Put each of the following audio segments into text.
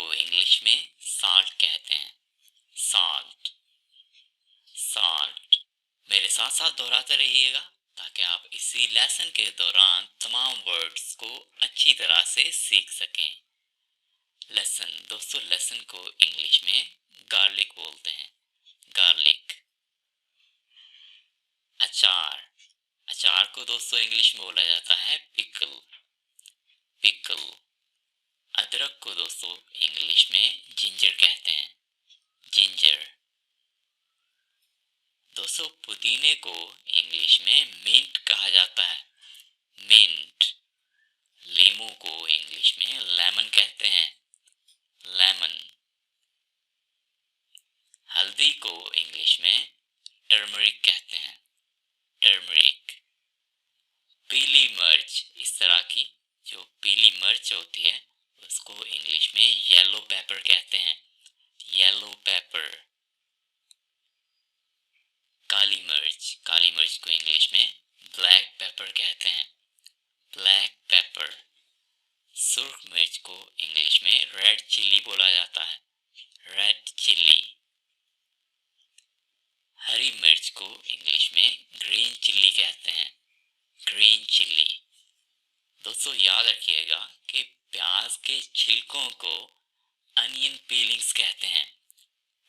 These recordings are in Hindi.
को इंग्लिश में साल्ट कहते हैं। Salt, salt. मेरे साथ साथ दोहराते रहिएगा ताकि आप इसी लेसन के दौरान तमाम वर्ड्स को अच्छी तरह से सीख सकें। लेसन दोस्तों, लेसन को इंग्लिश में गार्लिक बोलते हैं, गार्लिक। अचार, अचार को दोस्तों इंग्लिश में बोला जाता है पिकल, पिकल। अदरक को दोस्तों इंग्लिश में जिंजर कहते हैं, जिंजर। दोस्तों पुदीने को इंग्लिश में मिंट कहा जाता है, मिंट। लीमू को इंग्लिश में लेमन कहते हैं, लेमन। हल्दी को इंग्लिश में टर्मरिक कहते हैं, टर्मरिक। पीली मिर्च, इस तरह की जो पीली मिर्च होती है उसको इंग्लिश में येलो पेपर कहते हैं, येलो पेपर। काली मिर्च, काली मिर्च को इंग्लिश में ब्लैक पेपर कहते हैं, ब्लैक पेपर। सुर्ख मिर्च को इंग्लिश में रेड चिली बोला जाता है, रेड चिली। हरी मिर्च को इंग्लिश में ग्रीन चिली कहते हैं, ग्रीन चिली। दोस्तों याद रखिएगा कि प्याज के छिलकों को अनियन पीलिंग्स कहते हैं,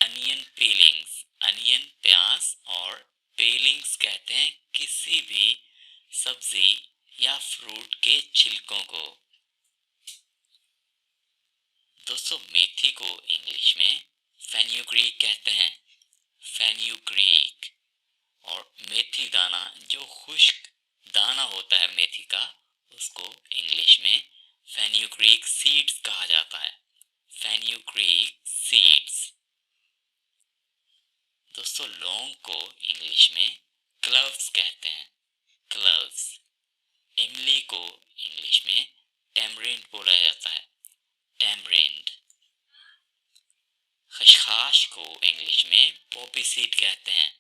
अनियन पीलिंग्स। अनियन प्याज और पीलिंग्स कहते हैं किसी भी सब्जी या फ्रूट के छिलकों को। दोस्तों मेथी को इंग्लिश में फेन्यूग्रीक कहते हैं, फेन्यूग्रीक। और मेथी दाना, जो खुश्क दाना होता है मेथी का, उसको इंग्लिश में फेन्यूग्रीक सीड्स कहा जाता है, फेन्यूग्रीक सीड्स। दोस्तों लौंग को इंग्लिश में क्लव्स कहते हैं, क्लव्स। इमली को इंग्लिश में टैमरिंड बोला जाता है, टैमरिंड। खसखस को इंग्लिश में पॉपी सीड कहते हैं,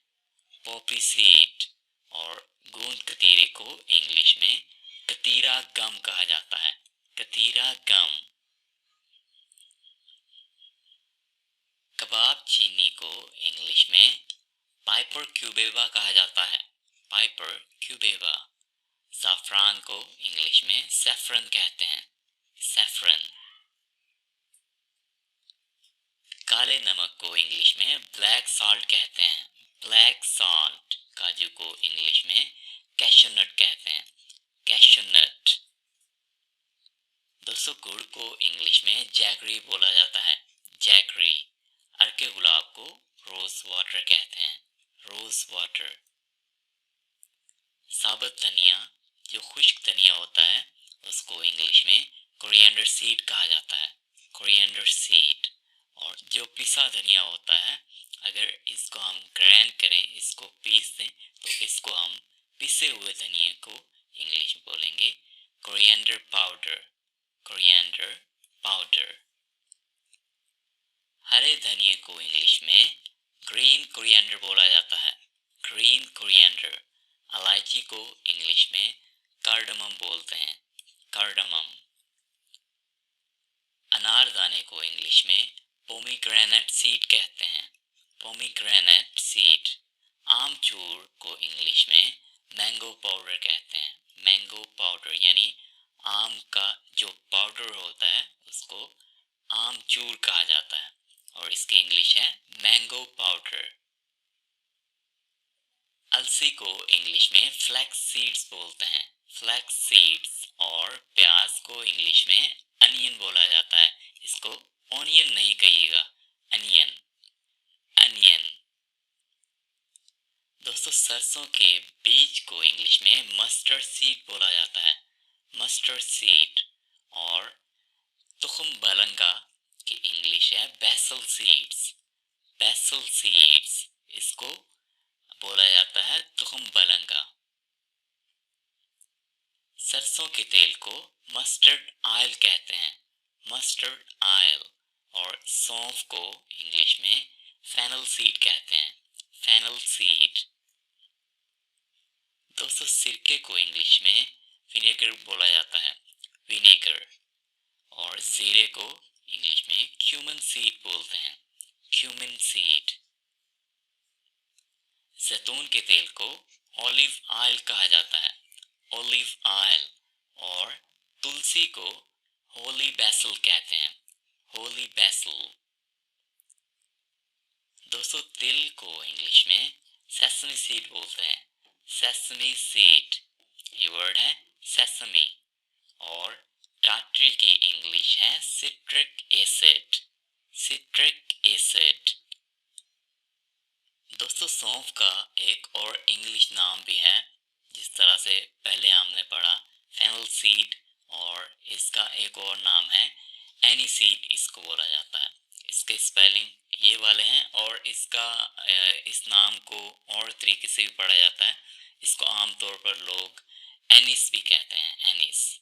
पॉपी सीड। और गूंद कतीरे को इंग्लिश में कतीरा गम कहा जाता है, कतीरा गम। कबाब चीनी को इंग्लिश में पाइपर क्यूबेवा कहा जाता है, पाइपर क्यूबेवा। ज़ाफ़रान को इंग्लिश में सैफरन कहते हैं, सैफरन। काले नमक को इंग्लिश में ब्लैक सॉल्ट कहते हैं, ब्लैक सॉल्ट। काजू को इंग्लिश में कैशू नट कहते हैं, कैशू नट। दोस्तों गुड़ को इंग्लिश में जैगरी बोला जाता है, जैगरी। अर्के गुलाब को रोज वाटर कहते हैं, रोज वाटर। साबुत धनिया, जो खुश्क धनिया होता है, उसको इंग्लिश में कोरिएंडर सीड कहा जाता है, कोरिएंडर सीड। और जो पिसा धनिया होता है, अगर इसको हम ग्राइंड करें, इसको पीस दें, तो इसको हम पिसे हुए धनिया को इंग्लिश में बोलेंगे कोरिएंडर पाउडर, कोरिएंडर पाउडर। हरे धनिए को इंग्लिश में ग्रीन कोरिएंडर बोला जाता है, ग्रीन कोरिएंडर। इलायची को इंग्लिश में कार्डमम बोलते हैं, कार्डमम। अनारदाने को इंग्लिश में पोमीग्रेनेट सीड कहते हैं, पोमीग्रेनेट सीड। आमचूर को इंग्लिश में मैंगो पाउडर कहते हैं, मैंगो पाउडर। यानी आम का जो पाउडर होता है उसको आमचूर कहा जाता है, और इसकी इंग्लिश है मैंगो पाउडर। अलसी को इंग्लिश में फ्लैक्स सीड्स बोलते हैं, फ्लैक्स सीड्स। और प्याज को इंग्लिश में अनियन बोला जाता है, इसको ऑनियन नहीं कहिएगा, अनियन, अनियन। दोस्तों सरसों के बीज को इंग्लिश में मस्टर्ड सीड बोला जाता है, मस्टर्ड सीड। और तुखम बलंगा की इंग्लिश है बेसल सीड्स, बेसल सीड्स। इसको बोला जाता है तुखम बलंगा। सरसों के तेल को मस्टर्ड ऑयल कहते हैं, मस्टर्ड ऑयल। और सौंफ को इंग्लिश में फेनल सीड कहते हैं, फेनल सीड। दोस्तों सिरके को इंग्लिश में विनेगर बोला जाता है, विनेगर। और जीरे को इंग्लिश में क्यूमन सीड बोलते हैं, क्यूमिन सीड। जैतून के तेल को ऑलिव ऑयल कहा जाता है, ऑलिव ऑयल। और तुलसी को होली बैसल कहते हैं, होली बैसल। दोस्तों तिल को इंग्लिश में सेसमी सीड बोलते हैं, सेसमी सीड। ये वर्ड है सेसमी। और टाटरी की इंग्लिश है सिट्रिक एसिड, सिट्रिक एसिड। दोस्तों सौंफ का एक और इंग्लिश नाम भी है, जिस तरह से पहले हमने पढ़ा फेनल सीड, और इसका एक और नाम है एनीसीड, इसको बोला जाता है। इसके स्पेलिंग ये वाले हैं, और इसका इस नाम को और तरीके से भी पढ़ा जाता है। इसको आमतौर पर लोग एनिस भी कहते हैं, एनिस।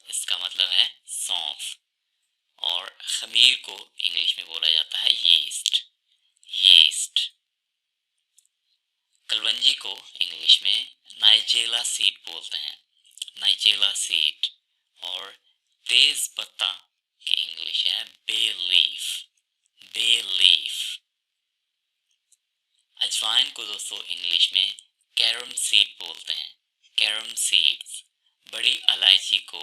इसका मतलब है सौंफ। और खमीर को इंग्लिश में बोला जाता है यीस्ट, यीस्ट। कलवंजी को इंग्लिश में नाइजेला सीड बोलते हैं, नाइजेला सीड। और तेज पत्ता की इंग्लिश है बे लीफ, बे लीफ। अजवाइन को दोस्तों इंग्लिश में कैरम सीड बोलते हैं, कैरम सीड्स। बड़ी इलायची को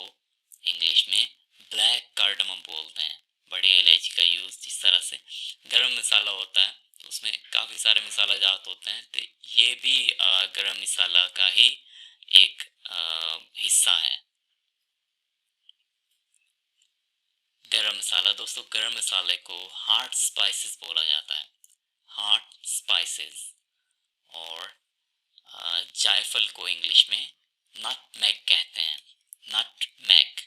इंग्लिश में ब्लैक कार्डमम बोलते हैं, बड़ी इलायची का यूज जिस तरह से गरम मसाला होता है तो उसमें काफ़ी सारे मसाला जात होते हैं, तो ये भी गरम मसाला का ही एक हिस्सा है। गरम मसाला दोस्तों, गरम मसाले को हॉट स्पाइसेस बोला जाता है, हॉट स्पाइसेस। और जायफल को इंग्लिश में नटमेग कहते हैं, नटमेग।